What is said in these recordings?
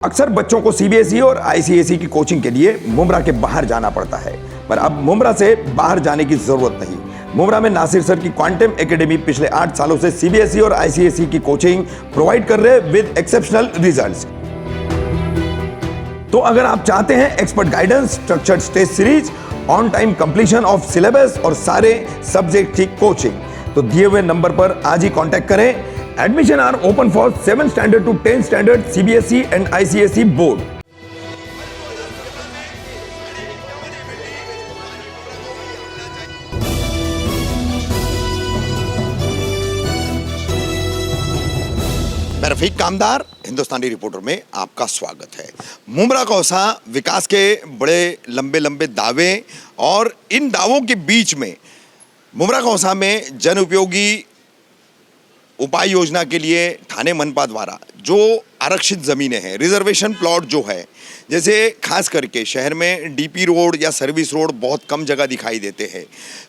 अक्सर बच्चों को सीबीएसई और आईसीएसई की कोचिंग के लिए मुंब्रा के बाहर जाना पड़ता है, पर अब मुंब्रा से बाहर जाने की जरूरत नहीं। मुंब्रा में नासिर सर की क्वांटम एकेडमी पिछले 8 सालों से सीबीएसई और आईसीएसई की कोचिंग प्रोवाइड कर रहे विद एक्सेप्शनल रिजल्ट्स। तो अगर आप चाहते हैं expert guidance, structured test series, on time completion of syllabus और सारे सब्जेक्ट की कोचिंग, तो दिए हुए नंबर पर आज ही कांटेक्ट करें। Admission are open for 7th standard to 10th standard CBSE and ICSE board. मैं रफीक कामदार, हिंदुस्तानी रिपोर्टर में आपका स्वागत है। मुंब्रा कौसा विकास के बड़े लंबे लंबे दावे और इन दावों के बीच में मुंब्रा कौसा में जन उपयोगी उपाय योजना के लिए ठाणे मनपा द्वारा जो आरक्षित ज़मीनें हैं, रिजर्वेशन प्लॉट जो है, जैसे खास करके शहर में डीपी रोड या सर्विस रोड बहुत कम जगह दिखाई देते हैं,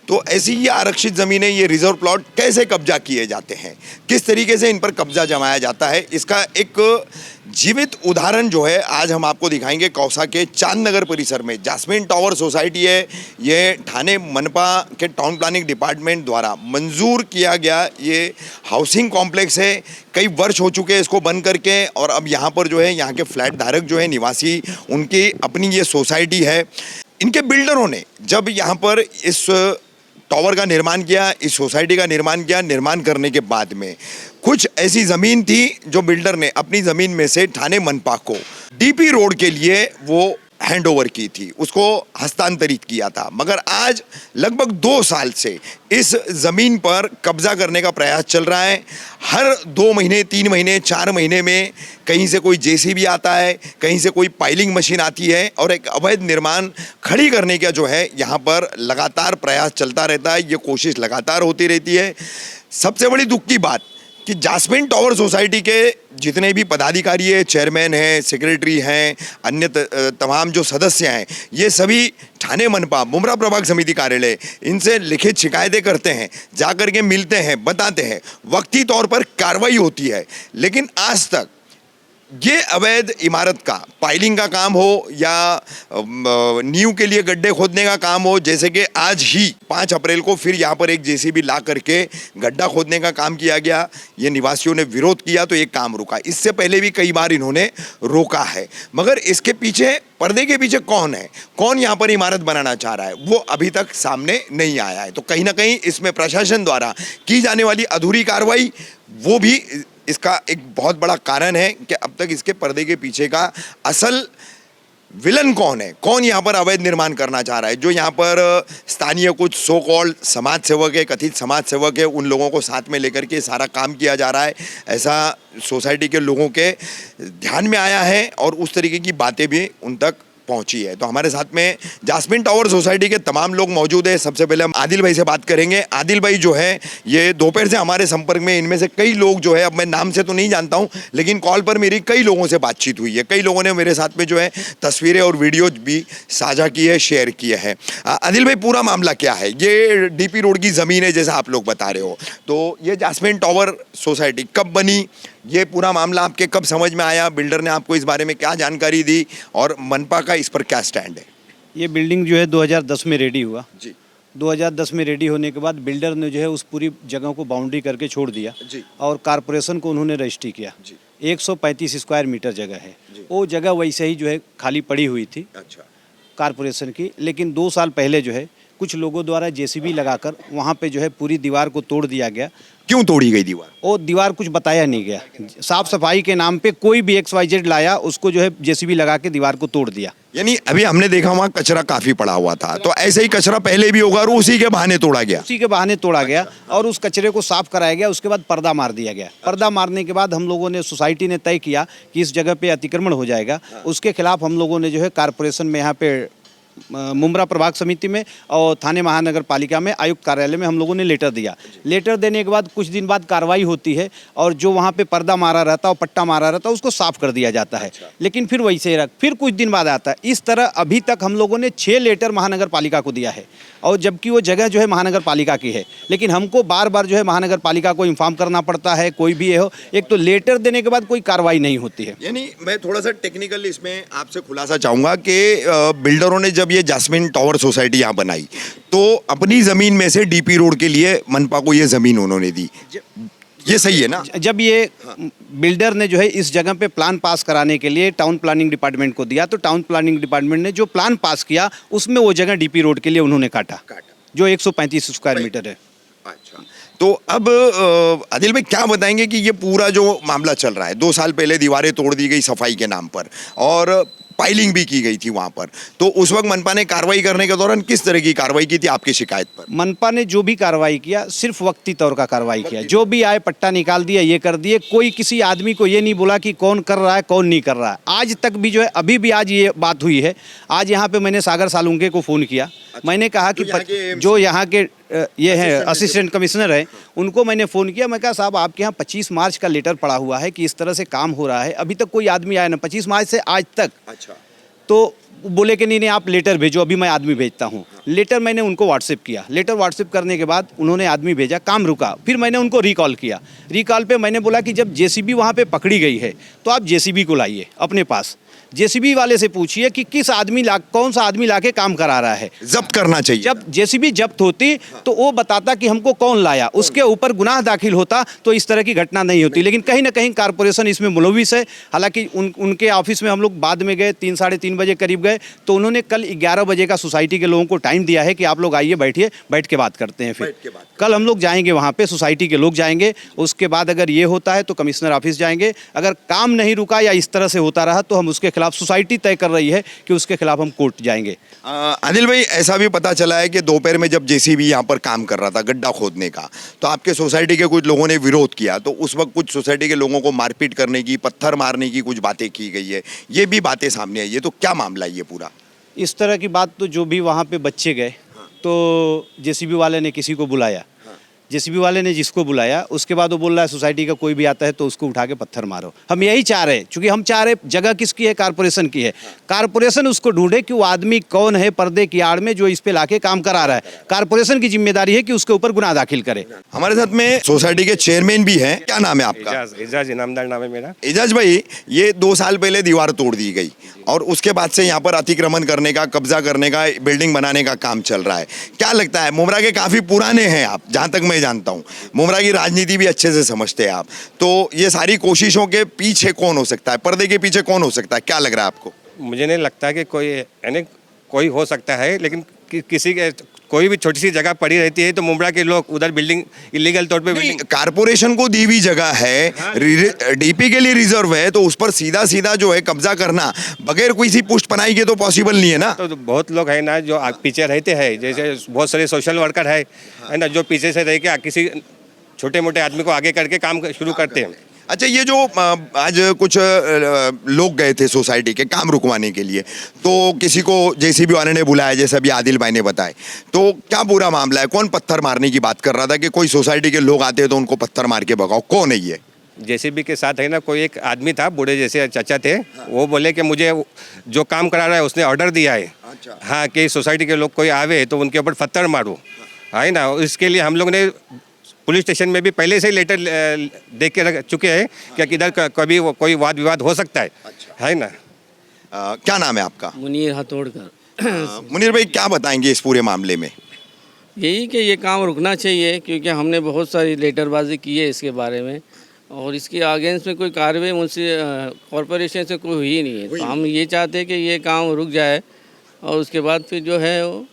तो ऐसी ये आरक्षित ज़मीनें, ये रिजर्व प्लॉट कैसे कब्जा किए जाते हैं, किस तरीके से इन पर कब्जा जमाया जाता है, इसका एक जीवित उदाहरण जो है आज हम आपको दिखाएंगे। कौसा के चांद नगर परिसर में जास्मिन टावर सोसाइटी है, ये ठाणे मनपा के टाउन प्लानिंग डिपार्टमेंट द्वारा मंजूर किया गया ये हाउसिंग कॉम्प्लेक्स है। कई वर्ष हो चुके हैं इसको बन करके, और अब यहाँ पर जो है यहाँ के फ्लैट धारक जो है निवासी, उनकी अपनी ये सोसाइटी है। इनके बिल्डरों ने जब यहाँ पर इस टावर का निर्माण किया, इस सोसाइटी का निर्माण किया, निर्माण करने के बाद में कुछ ऐसी ज़मीन थी जो बिल्डर ने अपनी ज़मीन में से ठाणे मनपा को डीपी रोड के लिए वो हैंड ओवर की थी, उसको हस्तांतरित किया था। मगर आज लगभग 2 साल से इस ज़मीन पर कब्जा करने का प्रयास चल रहा है। हर 2 महीने, 3 महीने, 4 महीने में कहीं से कोई जेसीबी आता है, कहीं से कोई पाइलिंग मशीन आती है, और एक अवैध निर्माण खड़ी करने का जो है यहाँ पर लगातार प्रयास चलता रहता है। ये कोशिश लगातार होती रहती है। सबसे बड़ी दुख की बात कि जास्मिन टावर सोसाइटी के जितने भी पदाधिकारी हैं, चेयरमैन हैं, सेक्रेटरी हैं, अन्य तमाम जो सदस्य हैं, ये सभी ठाणे मनपा मुंब्रा प्रभाग समिति कार्यालय इनसे लिखित शिकायतें करते हैं, जाकर के मिलते हैं, बताते हैं, वक्ती तौर पर कार्रवाई होती है, लेकिन आज तक ये अवैध इमारत का पाइलिंग का काम हो या नींव के लिए गड्ढे खोदने का काम हो, जैसे कि आज ही 5 अप्रैल को फिर यहाँ पर एक जेसीबी ला करके गड्ढा खोदने का काम किया गया। ये निवासियों ने विरोध किया तो ये काम रुका। इससे पहले भी कई बार इन्होंने रोका है, मगर इसके पीछे, पर्दे के पीछे कौन है, कौन यहाँ पर इमारत बनाना चाह रहा है, वो अभी तक सामने नहीं आया है। तो कहीं ना कहीं इसमें प्रशासन द्वारा की जाने वाली अधूरी कार्रवाई वो भी इसका एक बहुत बड़ा कारण है कि अब तक इसके पर्दे के पीछे का असल विलन कौन है, कौन यहाँ पर अवैध निर्माण करना चाह रहा है। जो यहाँ पर स्थानीय कुछ सो कॉल्ड समाज सेवक है, कथित समाज सेवक है, उन लोगों को साथ में लेकर के सारा काम किया जा रहा है, ऐसा सोसाइटी के लोगों के ध्यान में आया है और उस तरीके की बातें भी उन तक पहुंची है। तो हमारे साथ में जास्मिन टावर सोसाइटी के तमाम लोग मौजूद है। सबसे पहले हम आदिल भाई से बात करेंगे। आदिल भाई जो है ये दोपहर से हमारे संपर्क में, इनमें से कई लोग जो है, अब मैं नाम से तो नहीं जानता हूं, लेकिन कॉल पर मेरी कई लोगों से बातचीत हुई है, कई लोगों ने मेरे साथ में जो है तस्वीरें और वीडियो भी साझा की है, शेयर किए हैं। आदिल भाई, पूरा मामला क्या है? ये डीपी रोड की ज़मीन है जैसा आप लोग बता रहे हो, तो ये जास्मिन टावर सोसाइटी कब बनी, ये पूरा मामला आपके कब समझ में आया, बिल्डर ने आपको इस बारे में क्या जानकारी दी, और मनपा का इस पर क्या स्टैंड है? ये बिल्डिंग जो है 2010 में रेडी हुआ जी। 2010 में रेडी होने के बाद बिल्डर ने जो है उस पूरी जगह को बाउंड्री करके छोड़ दिया जी। और कारपोरेशन को उन्होंने रजिस्ट्री किया जी। 135 स्क्वायर मीटर जगह है जी। वो जगह वैसे ही जो है खाली पड़ी हुई थी अच्छा। कारपोरेशन की। लेकिन 2 साल पहले जो है कुछ लोगों द्वारा जेसीबी लगाकर वहाँ पे जो है पूरी दीवार को तोड़ दिया गया। क्यों तोड़ी गई दीवार? वो दीवार कुछ बताया नहीं गया, साफ सफाई के नाम पे कोई भी XYZ लाया, उसको जो है जेसीबी लगा के दीवार को तोड़ दिया। यानी अभी हमने देखा वहाँ कचरा काफी पड़ा हुआ था, तो ऐसे ही कचरा पहले भी होगा और उसी के बहाने तोड़ा गया? उसी के बहाने तोड़ा गया और उस कचरे को साफ कराया गया। उसके बाद पर्दा मार दिया गया। पर्दा मारने के बाद हम लोगों ने, सोसाइटी ने तय किया कि इस जगह पे अतिक्रमण हो जाएगा। उसके खिलाफ हम लोगों ने जो है कारपोरेशन में यहाँ पे मुमरा प्रभाग समिति में और थाने महानगर पालिका में आयुक्त कार्यालय में हम लोगों ने लेटर दिया। लेटर देने के बाद कुछ दिन बाद कार्रवाई होती है और जो वहाँ पे पर्दा मारा रहता है और पट्टा मारा रहता है उसको साफ कर दिया जाता है, लेकिन फिर वैसे ही फिर कुछ दिन बाद आता है। इस तरह अभी तक हम लोगों ने 6 लेटर महानगर पालिका को दिया है और जबकि वो जगह जो है महानगर पालिका की है, लेकिन हमको बार बार जो है महानगर पालिका को इन्फॉर्म करना पड़ता है। कोई भी हो, एक तो लेटर देने के बाद कोई कार्रवाई नहीं होती है। यानी मैं थोड़ा सा टेक्निकल इसमें आपसे खुलासा चाहूंगा कि बिल्डरों ने जब ये जैस्मिन टावर सोसाइटी यहाँ बनाई तो अपनी जमीन में से डीपी रोड के लिए मनपा को ये जमीन उन्होंने दी, ये सही है ना? जब ये बिल्डर ने जो है इस जगह पे प्लान पास कराने के लिए टाउन प्लानिंग डिपार्टमेंट को दिया, तो टाउन प्लानिंग डिपार्टमेंट ने जो प्लान पास किया उसमें वो जगह डीपी रोड के लिए उन्होंने काटा, जो 135 स्क्वायर मीटर है। अच्छा, तो अब आदिल भाई क्या बताएंगे कि ये पूरा जो मामला चल रहा है, 2 साल पहले दीवारें तोड़ दी गई सफाई के नाम पर और फाइलिंग भी की गई थी वहां पर, तो उस वक्त मनपा ने कार्रवाई करने के दौरान किस तरह की कार्रवाई की थी आपकी शिकायत पर? मनपा ने जो भी कार्रवाई किया सिर्फ वक्ती तौर का कार्रवाई किया, जो भी आए पट्टा निकाल दिया, ये कर दिए। कोई किसी आदमी को ये नहीं बोला कि कौन कर रहा है कौन नहीं कर रहा है। आज तक भी जो है, अभी भी आज ये बात हुई है। आज यहाँ पे मैंने सागर सालुंके को फ़ोन किया। मैंने कहा कि जो यहाँ के ये हैं असिस्टेंट कमिश्नर है, उनको मैंने फ़ोन किया। मैं कहा साहब आपके यहाँ 25 मार्च का लेटर पड़ा हुआ है कि इस तरह से काम हो रहा है, अभी तक कोई आदमी आया ना 25 मार्च से आज तक। अच्छा, तो बोले कि नहीं आप लेटर भेजो, अभी मैं आदमी भेजता हूँ। लेटर मैंने उनको व्हाट्सएप किया। लेटर व्हाट्सएप करने के बाद उन्होंने आदमी भेजा, काम रुका। फिर मैंने उनको रिकॉल किया। रिकॉल पे मैंने बोला कि जब जेसीबी वहाँ पे पकड़ी गई है तो आप जेसीबी को लाइए अपने पास। जेसीबी वाले से पूछिए कि कौन सा आदमी लाके काम करा रहा है, जब्त करना चाहिए। जब जेसीबी जब्त होती तो वो बताता कि हमको कौन लाया, उसके ऊपर गुनाह दाखिल होता तो इस तरह की घटना नहीं होती। लेकिन कहीं ना कहीं कारपोरेशन इसमें मुलविस है। हालांकि उनके ऑफिस में हम लोग बाद में गए, 3 साढ़े 3 बजे करीब गए, तो उन्होंने कल 11 बजे का सोसाइटी के लोगों को टाइम दिया है कि आप लोग आइए, बैठिए, बैठ के बात करते हैं। फिर कल हम लोग जाएंगे वहाँ पे, सोसाइटी के लोग जाएंगे। उसके बाद अगर ये होता है तो कमिश्नर ऑफिस जाएंगे। अगर काम नहीं रुका या इस तरह से होता रहा तो हम उसके खिलाफ, सोसाइटी तय कर रही है कि उसके खिलाफ हम कोर्ट जाएंगे। अनिल भाई, ऐसा भी पता चला है कि दोपहर में जब जेसीबी यहाँ पर काम कर रहा था गड्ढा खोदने का, तो आपके सोसाइटी के कुछ लोगों ने विरोध किया, तो उस वक्त कुछ सोसाइटी के लोगों को मारपीट करने की, पत्थर मारने की कुछ बातें की गई है, ये भी बातें सामने आई है। तो क्या मामला है ये पूरा? इस तरह की बात तो जो भी वहाँ पे बच्चे गए तो जेसीबी वाले ने किसी को बुलाया, जेसीबी वाले ने जिसको बुलाया उसके बाद वो बोल रहा है सोसाइटी का कोई भी आता है तो उसको उठा के पत्थर मारो। हम यही चाह रहे हैं, क्योंकि हम चाह रहे जगह किसकी है, कारपोरेशन की है। कारपोरेशन उसको ढूंढे कि वो आदमी कौन है पर्दे की आड़ में जो इस पे लाके काम करा रहा है। कारपोरेशन की जिम्मेदारी है कि उसके ऊपर गुनाह दाखिल करे। हमारे साथ में सोसाइटी के चेयरमैन भी हैं, क्या नाम है आपका? एजाज इनामदार नाम है मेरा। एजाज भाई, ये 2 साल पहले दीवार तोड़ दी गई और उसके बाद से यहाँ पर अतिक्रमण करने का, कब्जा करने का, बिल्डिंग बनाने का काम चल रहा है। क्या लगता है, मुमरा के काफी पुराने हैं आप, जहाँ तक मैं जानता हूँ, मुमरा की राजनीति भी अच्छे से समझते हैं आप, तो ये सारी कोशिशों के पीछे कौन हो सकता है, पर्दे के पीछे कौन हो सकता है, क्या लग रहा है आपको? मुझे नहीं लगता कि कोई हो सकता है, लेकिन किसी के कोई भी छोटी सी जगह पड़ी रहती है तो मुमरा के लोग उधर बिल्डिंग इलीगल तौर पे बिल्डिंग, कारपोरेशन को दी हुई जगह है, डीपी के लिए रिजर्व है, तो उस पर सीधा सीधा जो है कब्जा करना बगैर किसी पुष्ट पनाई के तो पॉसिबल नहीं है ना। तो बहुत लोग है ना जो पीछे रहते हैं, जैसे बहुत सारे सोशल वर्कर है ना, जो पीछे से रह के किसी छोटे मोटे आदमी को आगे करके काम शुरू करते हैं। अच्छा, ये जो आज कुछ लोग गए थे सोसाइटी के काम रुकवाने के लिए, तो किसी को जेसीबी वाले ने बुलाया, जैसे अभी आदिल भाई ने बताया, तो क्या पूरा मामला है? कौन पत्थर मारने की बात कर रहा था कि कोई सोसाइटी के लोग आते हैं तो उनको पत्थर मार के भगाओ, कौन है ये? जेसीबी के साथ है ना कोई एक आदमी था, बूढ़े जैसे चाचा थे, वो बोले कि मुझे जो काम करा रहा है उसने ऑर्डर दिया है, हाँ, कि सोसाइटी के लोग कोई आवे तो उनके ऊपर पत्थर मारो, है ना। इसके लिए हम लोग ने पुलिस स्टेशन में भी पहले से ही लेटर दे के रख चुके हैं कि इधर कभी कोई वाद विवाद हो सकता है ना। क्या नाम है आपका? मुनीर हथौड़कर। मुनीर भाई, क्या बताएंगे इस पूरे मामले में? यही कि ये काम रुकना चाहिए, क्योंकि हमने बहुत सारी लेटरबाजी की है इसके बारे में, और इसके अगेंस्ट में कोई कार्रवाई मुझसे कॉरपोरेशन से कोई हुई नहीं है। तो हम ये चाहते हैं कि ये काम रुक जाए और उसके बाद फिर जो है वो।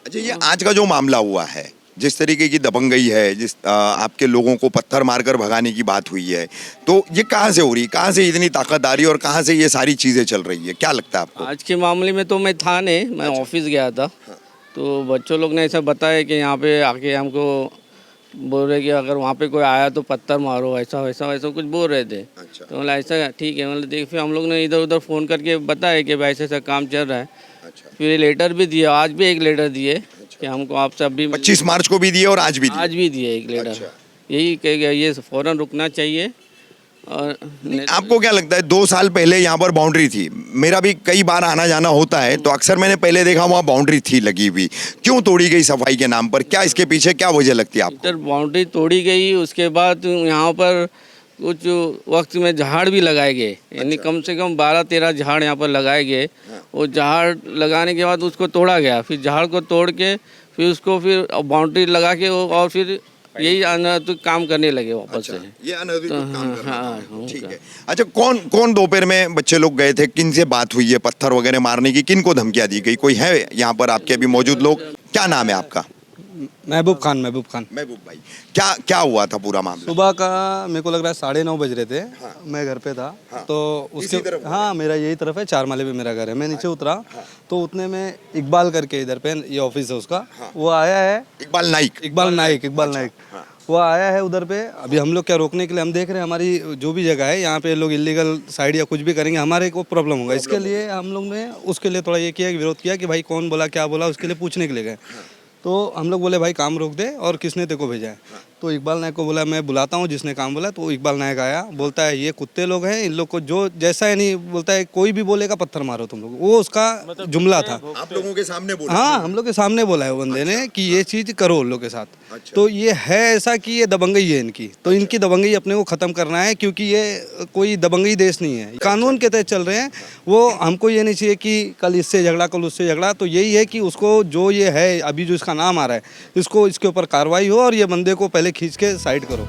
अच्छा, ये आज का जो मामला हुआ है, जिस तरीके की दबंगई है, जिस आपके लोगों को पत्थर मारकर भगाने की बात हुई है, तो ये कहाँ से हो रही, कहाँ से इतनी ताकतदारी और कहाँ से ये सारी चीज़ें चल रही है, क्या लगता है आपको? आज के मामले में तो मैं था नहीं, मैं ऑफिस गया था, तो बच्चों लोग ने ऐसा बताया कि यहाँ पे आके हमको बोल रहे कि अगर वहाँ पे कोई आया तो पत्थर मारो, ऐसा वैसा वैसा कुछ बोल रहे थे। तो मतलब ऐसा ठीक है, मतलब देख, फिर हम लोग ने इधर उधर फ़ोन करके बताया कि भाई ऐसा काम चल रहा है। फिर लेटर भी दिए, आज भी एक लेटर दिए कि हमको आपसे अभी 25 मार्च को भी दिए और आज भी दिए। आज भी दिए एक लेटर। यही कह गया ये फ़ौरन रुकना चाहिए। और आपको क्या लगता है 2 साल पहले यहाँ पर बाउंड्री थी, मेरा भी कई बार आना जाना होता है तो अक्सर मैंने पहले देखा वहाँ बाउंड्री थी लगी हुई, क्यों तोड़ी गई सफाई के नाम पर? क्या इसके पीछे क्या वजह लगती है आपको? इधर बाउंड्री तोड़ी गई, उसके बाद यहाँ पर कुछ वक्त में झाड़ भी लगाए गए, यानी कम से कम 12-13 झाड़ यहाँ पर लगाए गए। वो झाड़ लगाने के बाद उसको तोड़ा गया, फिर झाड़ को तोड़ के फिर उसको फिर बाउंड्री लगा के और फिर यही अनधिकृत काम करने लगे वापस से। ये अनधिकृत काम कर रहा हाँ, था। ठीक है। अच्छा, कौन कौन दोपहर में बच्चे लोग गए थे, किन से बात हुई है पत्थर वगैरह मारने की, किन को धमकियां दी गई? कोई है यहाँ पर आपके अभी मौजूद लोग? क्या नाम है आपका? महबूब खान। महबूब भाई, क्या हुआ था पूरा मामला? सुबह का मेरे को लग रहा है 9:30 बज रहे थे। मैं घर पे था। तो उसके हाँ, मेरा यही तरफ है, 4 माले पे मेरा घर है। मैं नीचे उतरा तो उतने में इकबाल करके इधर पे ये ऑफिस है उसका, वो आया है। इकबाल नाइक। वो आया है उधर पे। अभी हम लोग क्या रोकने के लिए हम देख रहे हैं, हमारी जो भी जगह है यहाँ पे लोग इलीगल साइड या कुछ भी करेंगे, हमारे को प्रॉब्लम होगा। इसके लिए हम लोग ने उसके लिए थोड़ा ये किया, विरोध किया कि भाई कौन बोला क्या बोला, उसके लिए पूछने के लिए गए। तो हम लोग बोले भाई काम रोक दे और किसने तेरे को भेजा है? तो इकबाल नायक को बोला मैं बुलाता हूँ जिसने काम बोला। तो इकबाल नायक आया, बोलता है ये कुत्ते लोग हैं, इन लोग को जो जैसा है नहीं, बोलता है कोई भी बोलेगा पत्थर मारो तुम लोग। वो उसका जुमला था। आप लोगों के सामने बोला? हाँ, हम लोग के सामने बोला है वो बंदे ने कि ये चीज़ करो उन लोग के साथ। तो ये है ऐसा कि ये दबंगई है इनकी, तो इनकी दबंगई अपने को ख़त्म करना है, क्योंकि ये कोई दबंगई देश नहीं है, कानून के तहत चल रहे हैं। वो हमको ये नहीं चाहिए कि कल इससे झगड़ा कल उससे झगड़ा। तो यही है कि उसको जो ये है अभी जो इसका नाम आ रहा है, इसको इसके ऊपर कार्रवाई हो और ये बंदे को पहले खींच के साइड करो।